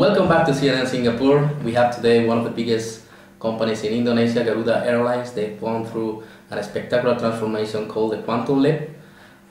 Welcome back to CNN Singapore. We have today one of the biggest companies in Indonesia, Garuda Airlines. They've gone through a spectacular transformation called the quantum leap.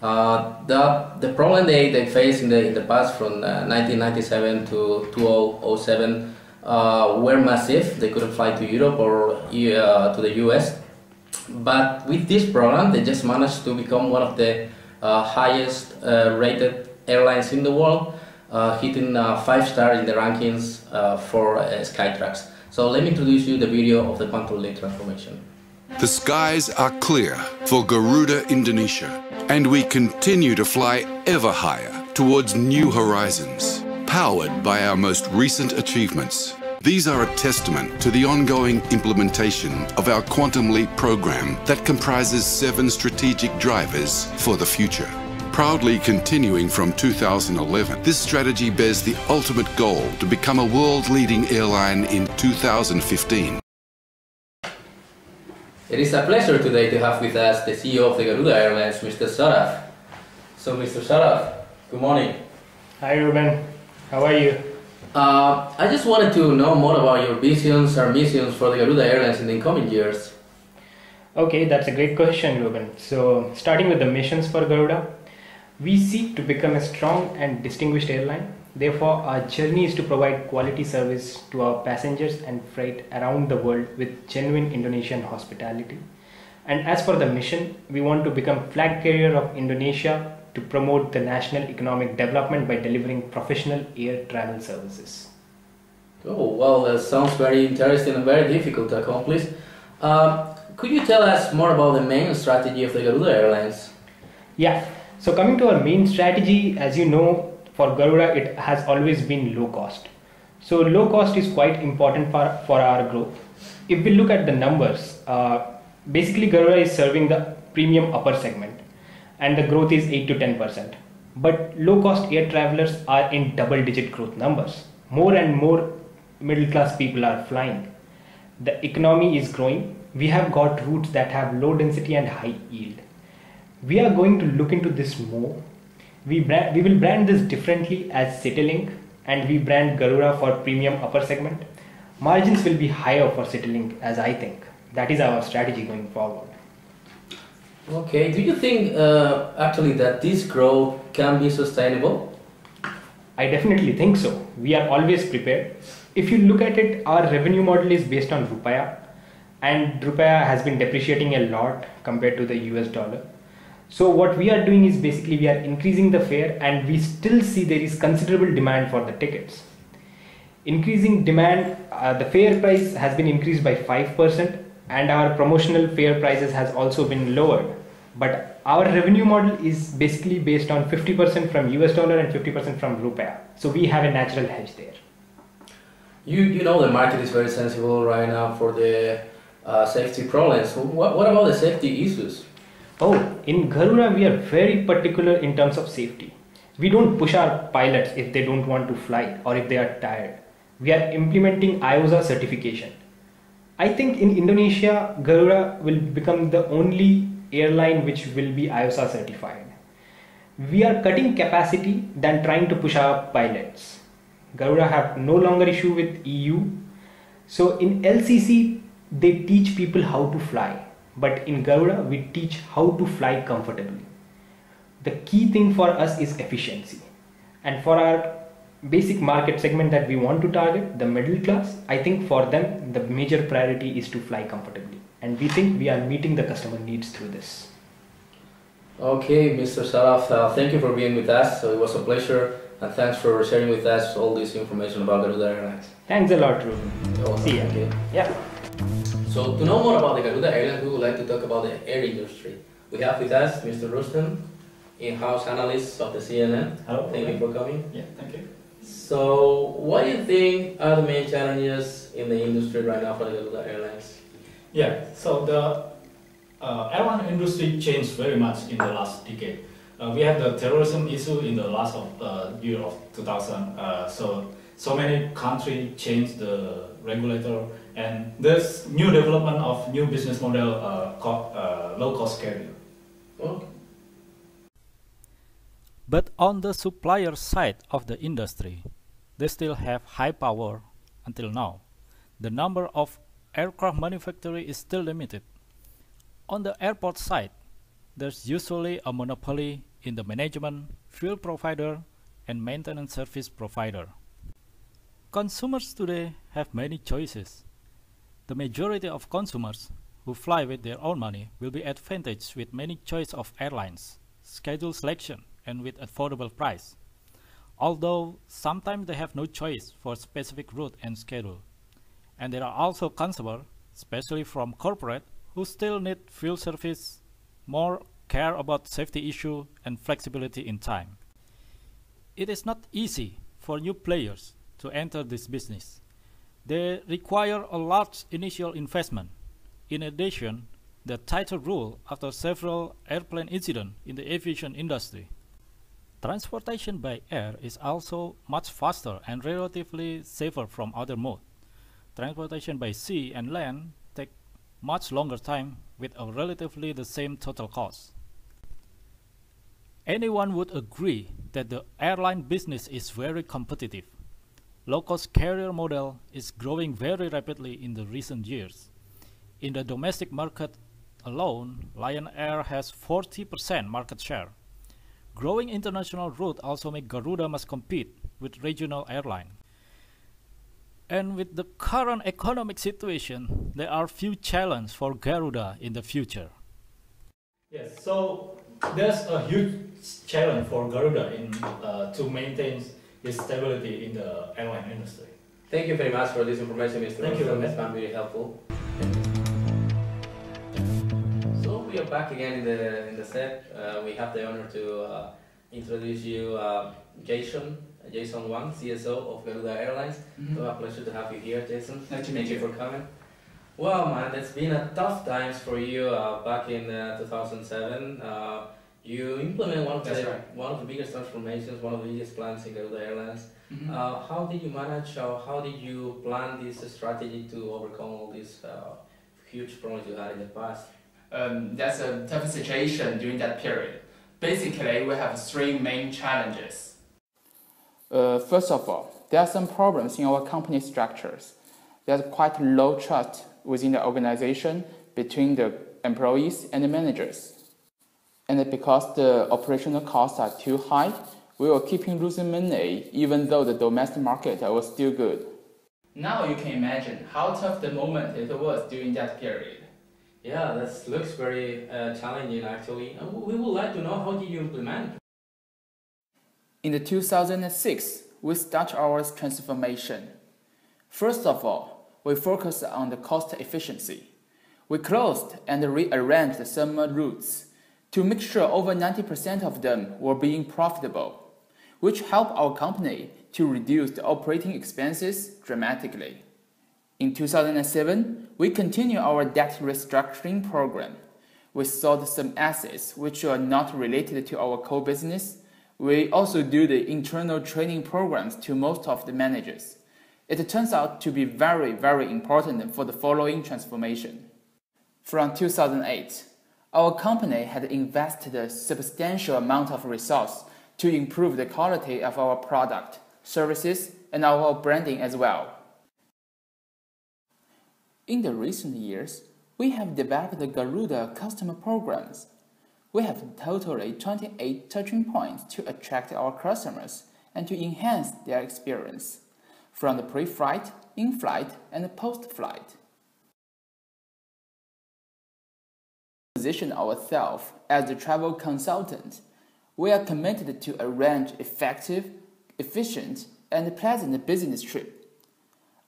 The problem they faced in the past from 1997 to 2007 were massive. They couldn't fly to Europe or to the US. But with this program, they just managed to become one of the highest rated airlines in the world, hitting 5-star in the rankings for Skytrax. So let me introduce you the video of the quantum leap transformation. The skies are clear for Garuda Indonesia, and we continue to fly ever higher towards new horizons, powered by our most recent achievements. These are a testament to the ongoing implementation of our Quantum Leap program that comprises 7 strategic drivers for the future. Proudly continuing from 2011, this strategy bears the ultimate goal to become a world-leading airline in 2015. It is a pleasure today to have with us the CEO of the Garuda Airlines, Mr. Saraf. So, Mr. Saraf, good morning. Hi, Ruben. How are you? I just wanted to know more about your visions or missions for the Garuda Airlines in the coming years. Okay, that's a great question, Ruben. So, starting with the missions for Garuda, we seek to become a strong and distinguished airline. Therefore, our journey is to provide quality service to our passengers and freight around the world with genuine Indonesian hospitality. And as for the mission, we want to become flag carrier of Indonesia to promote the national economic development by delivering professional air travel services. Oh, well, that sounds very interesting and very difficult to accomplish. Could you tell us more about the main strategy of the Garuda Airlines? Yeah, so coming to our main strategy, as you know, for Garuda, it has always been low cost. So low cost is quite important for our growth. If we look at the numbers, basically Garuda is serving the premium upper segment and the growth is 8 to 10%. But low cost air travelers are in double-digit growth numbers. More and more middle class people are flying. The economy is growing. We have got routes that have low density and high yield. We are going to look into this more. We will brand this differently as CityLink, and we brand Garuda for premium upper segment. Margins will be higher for CityLink, as I think. That is our strategy going forward. Okay, do you think actually that this growth can be sustainable? I definitely think so. We are always prepared. If you look at it, our revenue model is based on Rupaya, and Rupaya has been depreciating a lot compared to the US dollar. So what we are doing is basically we are increasing the fare, and we still see there is considerable demand for the tickets. Increasing demand, the fare price has been increased by 5%, and our promotional fare prices has also been lowered. But our revenue model is basically based on 50% from US dollar and 50% from Rupaya. So we have a natural hedge there. You know the market is very sensible right now for the safety problems. What about the safety issues? Oh, in Garuda we are very particular in terms of safety. We don't push our pilots if they don't want to fly or if they are tired. We are implementing IOSA certification. I think in Indonesia, Garuda will become the only airline which will be IOSA certified. We are cutting capacity than trying to push our pilots. Garuda have no longer issue with EU. So in LCC, they teach people how to fly. But in Garuda, we teach how to fly comfortably. The key thing for us is efficiency. And for our basic market segment that we want to target, the middle class, I think for them, the major priority is to fly comfortably. And we think we are meeting the customer needs through this. Okay, Mr. Saraf, thank you for being with us. So it was a pleasure, and thanks for sharing with us all this information about Garuda Airlines. Thanks a lot, Ruben. See ya. Okay. Yeah. So to know more about the Garuda Airlines, we would like to talk about the air industry. We have with us Mr. Rustem, in-house analyst of the CNN. Hello. Thank you for coming. Yeah, thank you. So what do you think are the main challenges in the industry right now for the Garuda Airlines? Yeah, so the airline industry changed very much in the last decade. We had the terrorism issue in the last year of 2000. So many countries changed the regulator, and there's new development of new business model called low-cost carrier. Okay. But on the supplier side of the industry, they still have high power until now. The number of aircraft manufacturers is still limited. On the airport side, there's usually a monopoly in the management, fuel provider, and maintenance service provider. Consumers today have many choices. The majority of consumers who fly with their own money will be advantaged with many choice of airlines, schedule selection, and with affordable price. Although sometimes they have no choice for specific route and schedule. And there are also consumers, especially from corporate, who still need fuel service, more care about safety issue and flexibility in time. It is not easy for new players to enter this business. They require a large initial investment. In addition, the tighter rule after several airplane incidents in the aviation industry. Transportation by air is also much faster and relatively safer from other modes. Transportation by sea and land take much longer time with a relatively the same total cost. Anyone would agree that the airline business is very competitive. Low-cost carrier model is growing very rapidly in the recent years. In the domestic market alone, Lion Air has 40% market share. Growing international route also make Garuda must compete with regional airline. And with the current economic situation, there are few challenges for Garuda in the future. Yes, so there's a huge challenge for Garuda to maintain its stability in the airline industry. Thank you very much for this information, Mr. Thank you. That's been really helpful. So we are back again in the set. We have the honor to introduce you Jason Wang, CSO of Garuda Airlines. So a pleasure to have you here, Jason. Nice to Thank meet you you. for coming. Well, man, it's been a tough times for you back in 2007. You implement one of the biggest transformations, one of the biggest plans in Garuda Airlines. How did you manage, or how did you plan this strategy to overcome all these huge problems you had in the past? That's a tough situation during that period. Basically, we have three main challenges. First of all, there are some problems in our company structures. There's quite low trust within the organization between the employees and the managers. And because the operational costs are too high, we were keeping losing money even though the domestic market was still good. Now you can imagine how tough the moment it was during that period. Yeah, that looks very challenging actually. We would like to know, how did you implement? In the 2006, we start our transformation. First of all, we focused on the cost efficiency. We closed and rearranged some routes to make sure over 90% of them were being profitable, which helped our company to reduce the operating expenses dramatically. In 2007, we continued our debt restructuring program. We sold some assets which are not related to our core business. We also do the internal training programs to most of the managers. It turns out to be very, very important for the following transformation. From 2008, our company had invested a substantial amount of resources to improve the quality of our product, services, and our branding as well. In the recent years, we have developed the Garuda customer programs. We have totally 28 touching points to attract our customers and to enhance their experience, from the pre-flight, in-flight, and post-flight. Position ourselves as the travel consultant. We are committed to arrange effective, efficient, and pleasant business trip.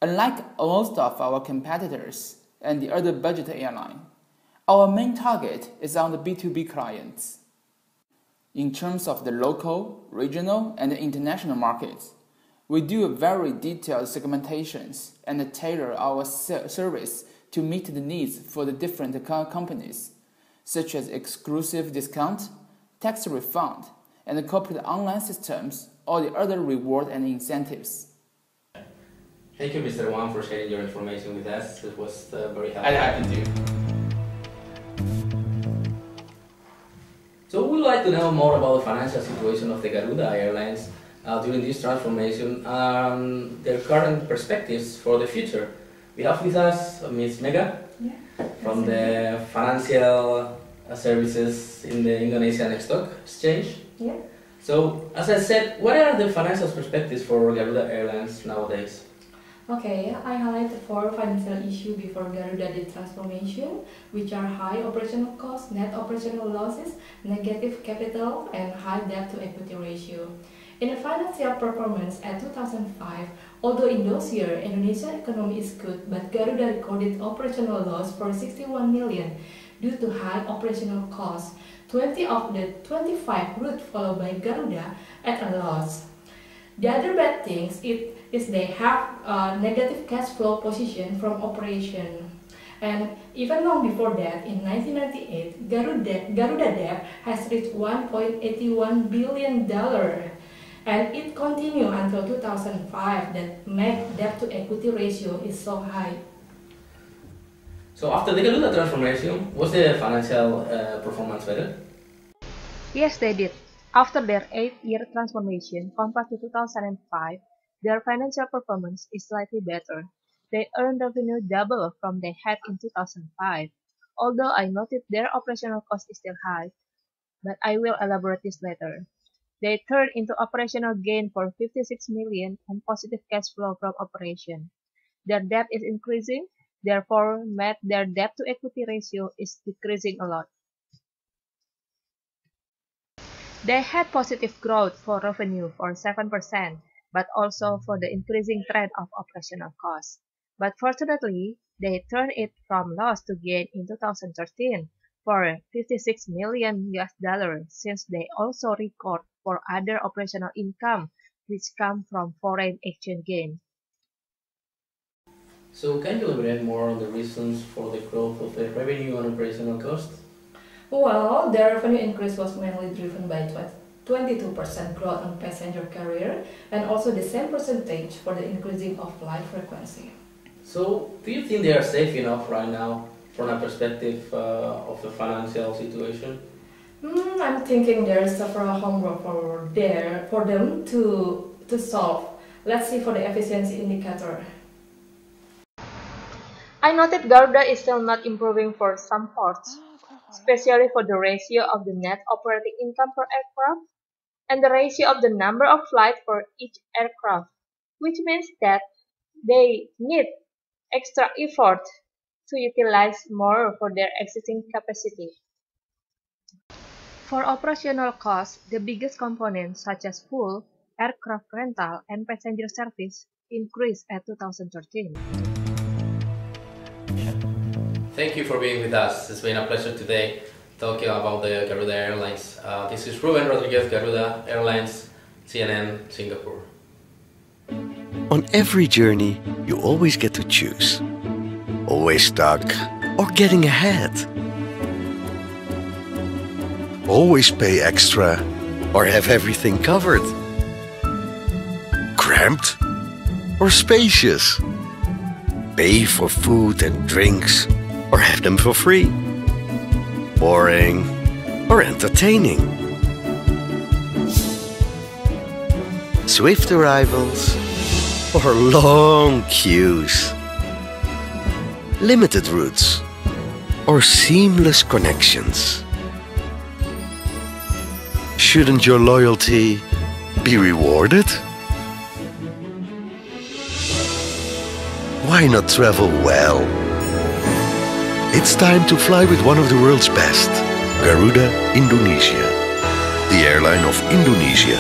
Unlike most of our competitors and the other budget airline, our main target is on the B2B clients. In terms of the local, regional, and international markets, we do very detailed segmentations and tailor our service to meet the needs for the different companies, such as exclusive discount, tax refund, and corporate online systems, or the other reward and incentives. Thank you, Mr. Wang, for sharing your information with us. It was very helpful. I'm happy to. So we would like to know more about the financial situation of the Garuda Airlines. during this transformation and their current perspectives for the future. We have with us Ms. Mega from the financial services in the Indonesian Stock Exchange. Yeah. So, as I said, what are the financial perspectives for Garuda Airlines nowadays? Okay, I highlight the four financial issues before Garuda the transformation, which are high operational costs, net operational losses, negative capital, and high debt to equity ratio. In the financial performance at 2005, although in those years Indonesian economy is good, but Garuda recorded operational loss for 61 million due to high operational costs. 20 of the 25 routes followed by Garuda at a loss. The other bad things is they have a negative cash flow position from operation. And even long before that, in 1998, Garuda debt has reached $1.81 billion. And it continued until 2005 that make debt to equity ratio is so high. So after the Garuda transformation, was the financial performance better? Yes, they did. After their 8-year transformation compared to 2005, their financial performance is slightly better. They earned revenue double from they had in 2005. Although I noted their operational cost is still high, but I will elaborate this later. They turned into operational gain for 56 million and positive cash flow from operation. Their debt is increasing, therefore their debt to equity ratio is decreasing a lot. They had positive growth for revenue for 7%, but also for the increasing trend of operational costs. But fortunately, they turned it from loss to gain in 2013 for $56 million since they also record for other operational income which come from foreign exchange gain. So can you elaborate more on the reasons for the growth of the revenue and operational costs? Well, their revenue increase was mainly driven by 22% growth on passenger carrier and also the same percentage for the increasing of flight frequency. So do you think they are safe enough right now from a perspective of the financial situation? I'm thinking there is several homework for them to solve. Let's see for the efficiency indicator. I noted Garuda is still not improving for some parts, especially for the ratio of the net operating income per aircraft and the ratio of the number of flights for each aircraft, which means that they need extra effort to utilize more for their existing capacity. For operational costs, the biggest components such as fuel, aircraft rental, and passenger service increased at 2013. Thank you for being with us. It's been a pleasure today talking about the Garuda Airlines. This is Ruben Rodriguez, Garuda Airlines, CNN, Singapore. On every journey, you always get to choose. Always stuck or getting ahead. Always pay extra or have everything covered. Cramped or spacious. Pay for food and drinks or have them for free. Boring or entertaining. Swift arrivals or long queues. Limited routes or seamless connections. Shouldn't your loyalty be rewarded? Why not travel well? It's time to fly with one of the world's best, Garuda Indonesia, the airline of Indonesia.